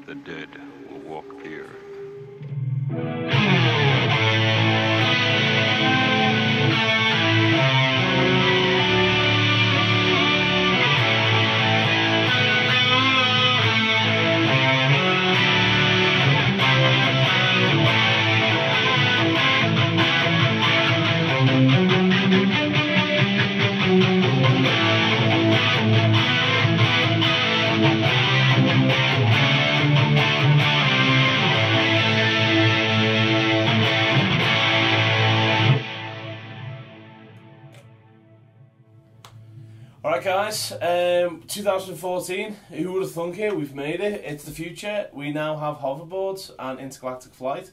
The dead will walk the earth. Alright guys, 2014, who would have thunk it? We've made it, it's the future. We now have hoverboards and intergalactic flight.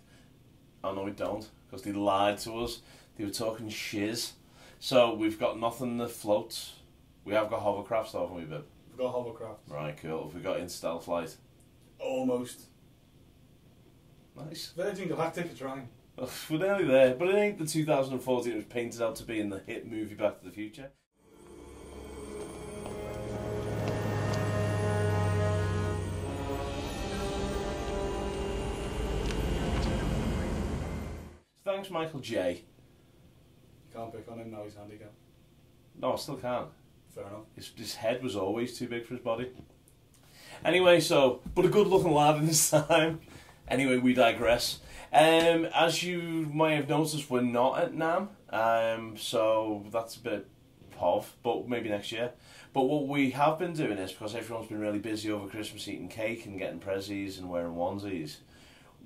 Oh no we don't, because they lied to us. They were talking shiz. So we've got nothing that floats. We have got hovercrafts though, haven't we, Bib? We've got hovercraft. Right, cool. Have we got interstellar flight? Almost. Nice. Virgin Galactic are trying. We're nearly there, but it ain't the 2014 it was painted out to be in the hit movie Back to the Future. Thanks, Michael J. You can't pick on him now, he's handicapped. No, I still can. Fair enough. His head was always too big for his body. Anyway, so, but a good looking lad in his time. Anyway, we digress. As you might have noticed, we're not at NAMM, so that's a bit pov, but maybe next year. But what we have been doing is, because everyone's been really busy over Christmas eating cake and getting prezzies and wearing onesies,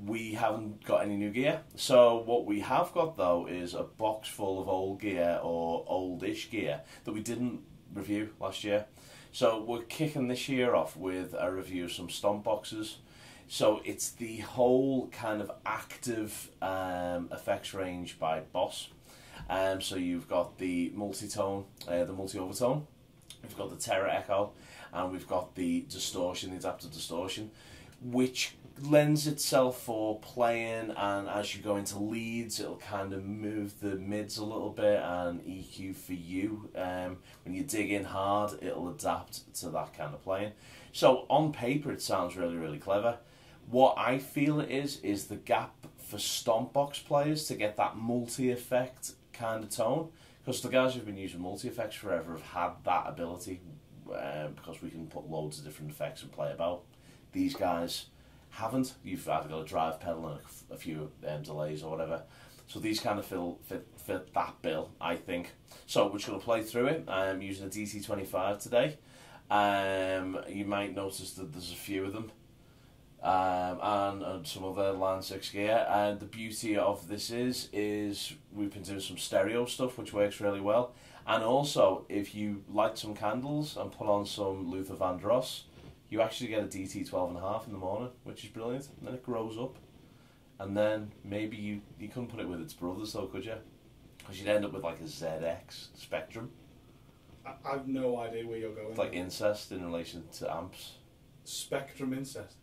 we haven't got any new gear. So what we have got though is a box full of old gear or oldish gear that we didn't review last year. So we're kicking this year off with a review of some stomp boxes. So it's the whole kind of active effects range by Boss. So you've got the multi-tone, the Multi Overtone, we've got the Tera Echo, and we've got the Distortion, the Adaptive Distortion, which lends itself for playing, and as you go into leads it'll kind of move the mids a little bit and EQ for you. When you dig in hard it'll adapt to that kind of playing. So on paper it sounds really, really clever. What I feel it is the gap for stomp box players to get that multi-effect kind of tone, because the guys who've been using multi-effects forever have had that ability, because we can put loads of different effects and play about. These guys haven't. You've either got a drive pedal and a few delays or whatever. So these kind of fit that bill, I think. So we're just going to play through it. I'm using a DT25 today. You might notice that there's a few of them. And some other Line 6 gear. And the beauty of this is we've been doing some stereo stuff, which works really well. And also, if you light some candles and put on some Luther Vandross, you actually get a DT 12.5 in the morning, which is brilliant. And then it grows up. And then maybe you couldn't put it with its brothers though, could you? Because you'd end up with like a ZX Spectrum. I have no idea where you're going. It's like incest in relation to amps. Spectrum incest.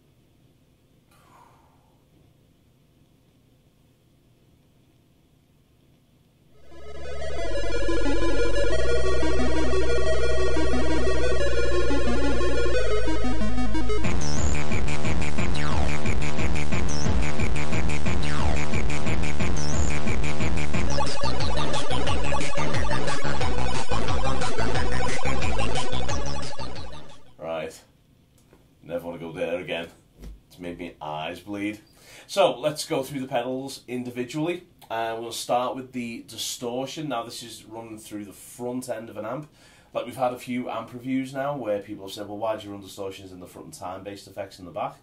So let's go through the pedals individually. We'll start with the Distortion. Now this is running through the front end of an amp. Like we've had a few amp reviews now where people have said, well, why do you run distortions in the front and time-based effects in the back?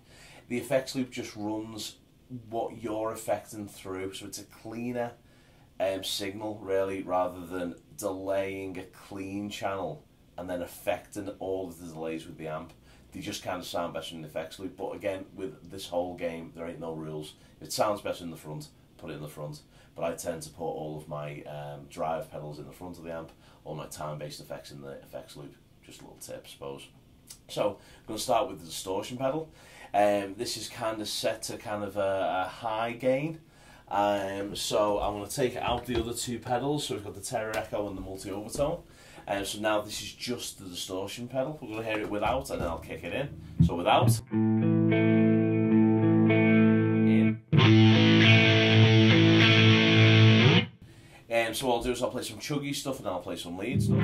The effects loop just runs what you're affecting through, so it's a cleaner signal really, rather than delaying a clean channel and then affecting all of the delays with the amp. They just kind of sound better in the effects loop, but again, with this whole game, there ain't no rules. If it sounds better in the front, put it in the front. But I tend to put all of my drive pedals in the front of the amp, all my time-based effects in the effects loop. Just a little tip, I suppose. So, I'm going to start with the Distortion pedal. This is kind of set to kind of a high gain. So I'm going to take out the other two pedals. So we've got the Tera Echo and the Multi Overtone. So now this is just the Distortion pedal. We're going to hear it without and then I'll kick it in. So without. So what I'll do is I'll play some chuggy stuff and then I'll play some lead stuff.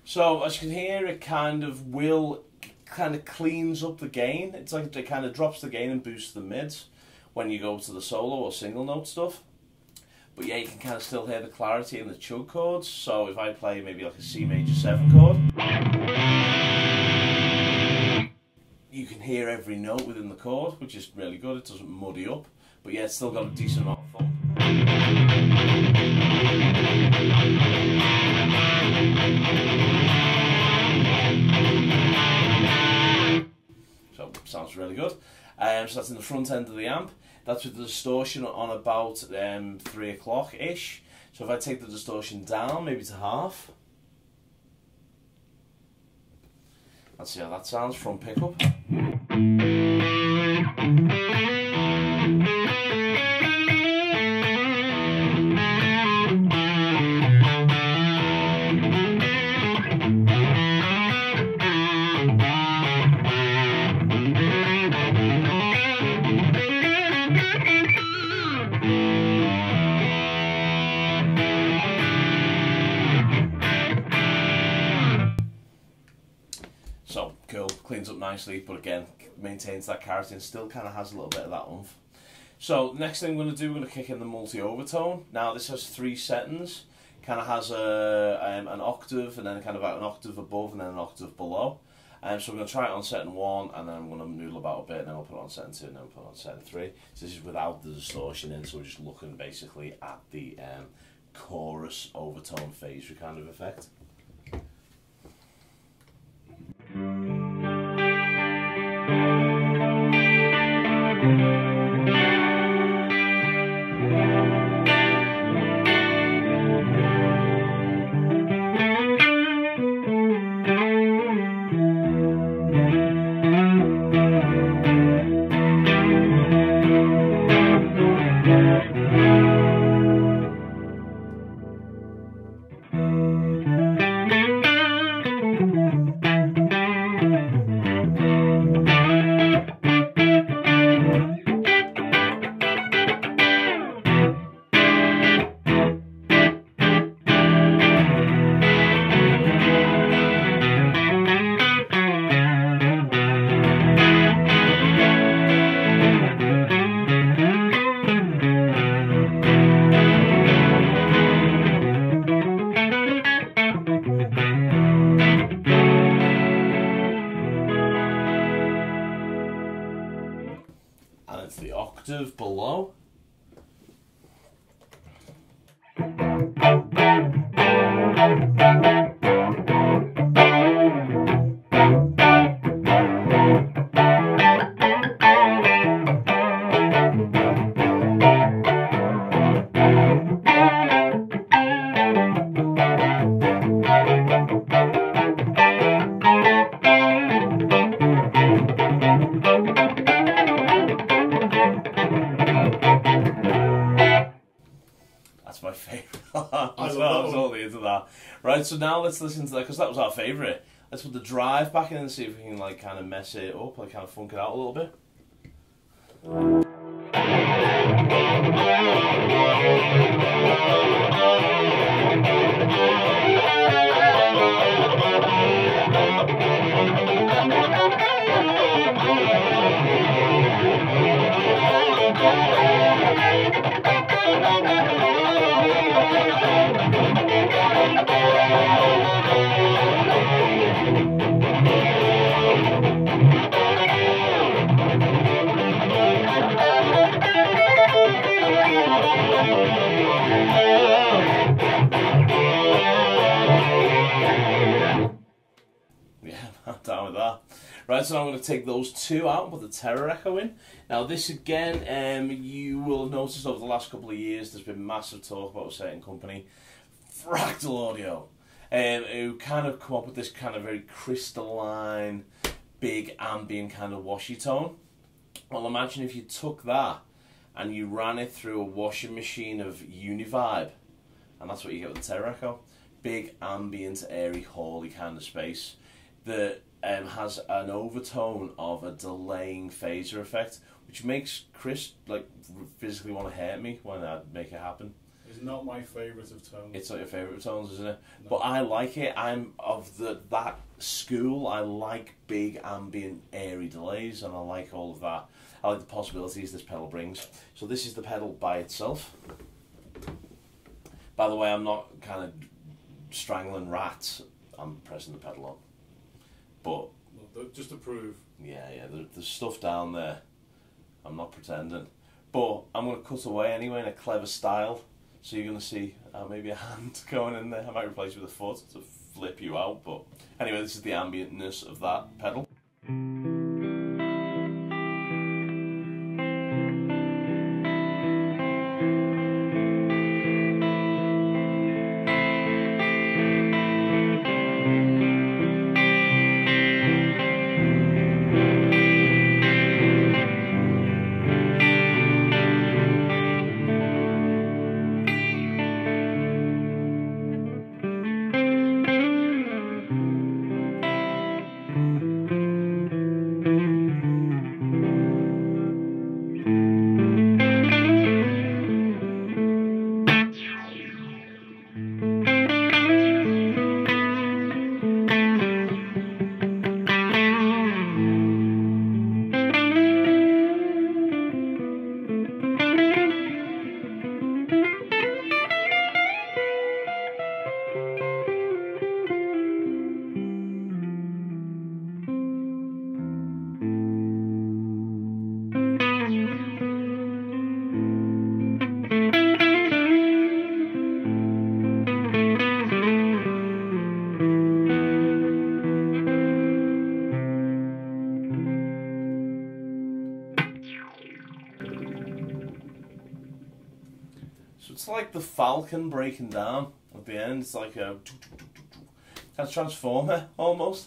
So as you can hear, it kind of cleans up the gain. It's like it kind of drops the gain and boosts the mids when you go to the solo or single note stuff. But yeah, you can kind of still hear the clarity in the chug chords. So if I play maybe like a C major 7 chord, you can hear every note within the chord, which is really good. It doesn't muddy up, but yeah, it's still got a decent amount of thump. So sounds really good. So that's in the front end of the amp. That's with the distortion on about 3 o'clock-ish. So if I take the distortion down, maybe to half. Let's see how that sounds from pickup. So cool, cleans up nicely, but again maintains that character and still kind of has a little bit of that oomph. So next thing we're going to do, we're going to kick in the multi overtone. Now this has 3 settings, kind of has an octave and then kind of an octave above and then an octave below. So we're going to try it on setting 1 and then I'm going to noodle about a bit and then we'll put it on setting 2 and then we'll put it on setting 3. So this is without the distortion in, so we're just looking basically at the chorus overtone phase kind of effect. It's the octave below. That's my favourite. I was all into that. Right, so now let's listen to that because that was our favourite. Let's put the drive back in and see if we can like kind of mess it up, like kind of funk it out a little bit. Right, so now I'm going to take those two out and put the Tera Echo in. Now this again, you will have noticed over the last couple of years there's been massive talk about a certain company, Fractal Audio, who kind of come up with this kind of very crystalline, big ambient kind of washy tone. Well, imagine if you took that and you ran it through a washing machine of Univibe, and that's what you get with the Tera Echo. Big, ambient, airy, hauly kind of space that has an overtone of a delaying phaser effect, which makes Chris like physically want to hurt me when I make it happen. It's not my favourite of tones. It's not your favourite of tones, isn't it? No. But I like it. I'm of that school. I like big, ambient, airy delays, and I like all of that. I like the possibilities this pedal brings. So this is the pedal by itself. By the way, I'm not kind of strangling rats. I'm pressing the pedal on. But Well, just to prove. yeah, there's stuff down there. I'm not pretending. But I'm going to cut away anyway in a clever style. So you're going to see maybe a hand going in there. I might replace it with a foot to flip you out. But anyway, this is the ambientness of that pedal. So it's like the Falcon breaking down at the end. It's like a kind of transformer almost.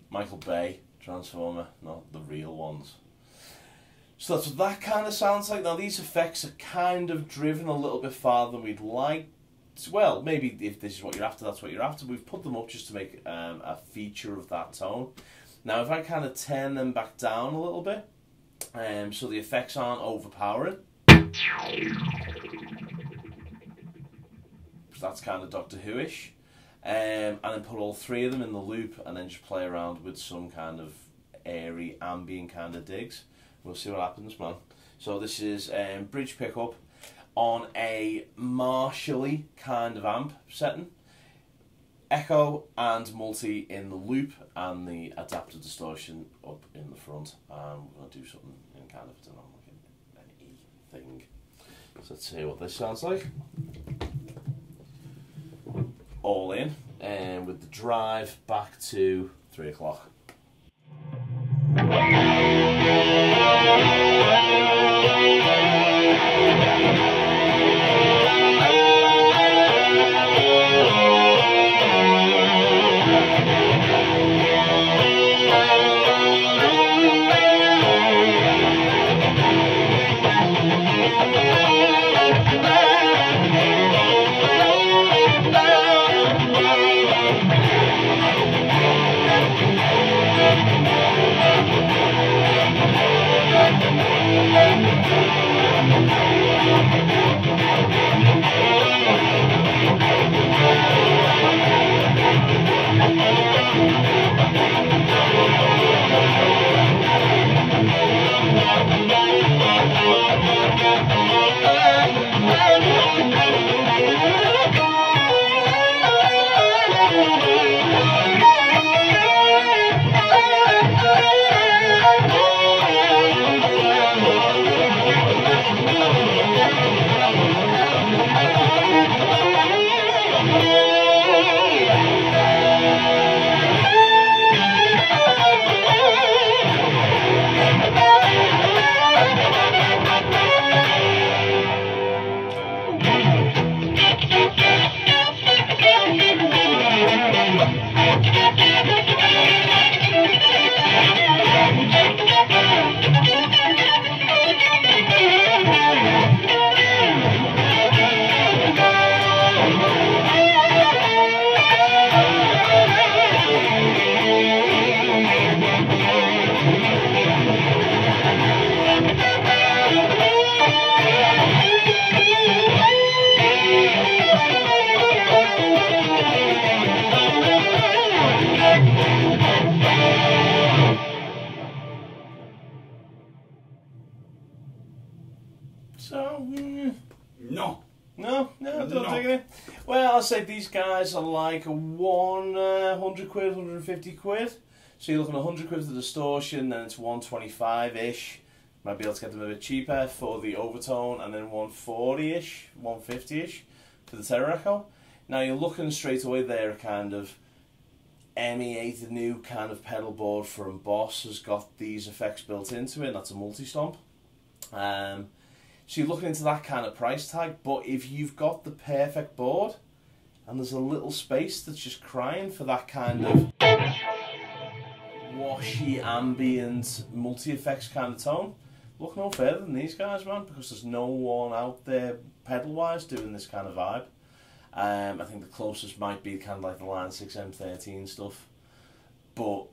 Michael Bay transformer, not the real ones. So that's what that kind of sounds like. Now these effects are kind of driven a little bit farther than we'd like. Well, maybe if this is what you're after, that's what you're after. We've put them up just to make a feature of that tone. Now if I kind of turn them back down a little bit, so the effects aren't overpowering. So that's kind of Doctor Who-ish. And then put all three of them in the loop and then just play around with some kind of airy, ambient kind of digs. We'll see what happens, man. So this is bridge pickup on a Marshall-y kind of amp setting. Echo and multi in the loop and the adaptive distortion up in the front. We're going to do something in kind of, I don't know, like an E thing. So let's see what this sounds like. All in, and with the drive back to 3 o'clock. I don't take it. Well, I'll say these guys are like 100 quid, 150 quid. So you're looking at 100 quid for the Distortion, then it's 125-ish. Might be able to get them a bit cheaper for the Overtone, and then 140-ish, 150-ish for the Tera Echo. Now you're looking straight away there at kind of MEA, the new kind of pedal board from Boss, has got these effects built into it, and that's a multi-stomp. So you're looking into that kind of price tag, but if you've got the perfect board, and there's a little space that's just crying for that kind of washy, ambient, multi-effects kind of tone, look no further than these guys, man, because there's no one out there pedal-wise doing this kind of vibe. I think the closest might be kind of like the Line 6 M13 stuff, but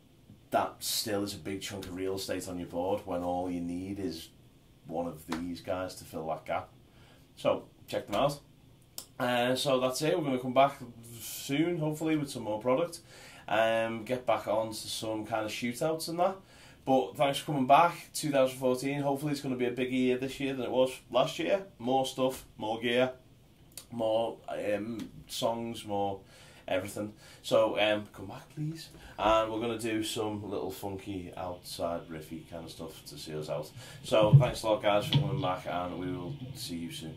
that still is a big chunk of real estate on your board when all you need is one of these guys to fill that gap. So check them out. So that's it. We're going to come back soon, hopefully, with some more product. Get back on to some kind of shootouts and that. But thanks for coming back. 2014. Hopefully it's going to be a bigger year this year than it was last year. More stuff, more gear, more songs, more everything. So come back, please. And we're going to do some little funky outside riffy kind of stuff to see us out. So thanks a lot, guys, for coming back, and we will see you soon.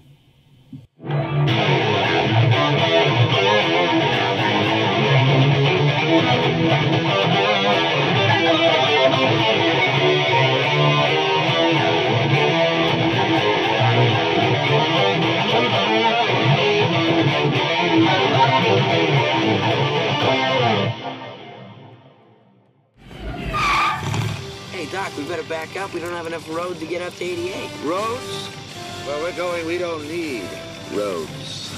Hey, Doc, we better back up. We don't have enough road to get up to 88. Roads? Where we're going, we don't need roads.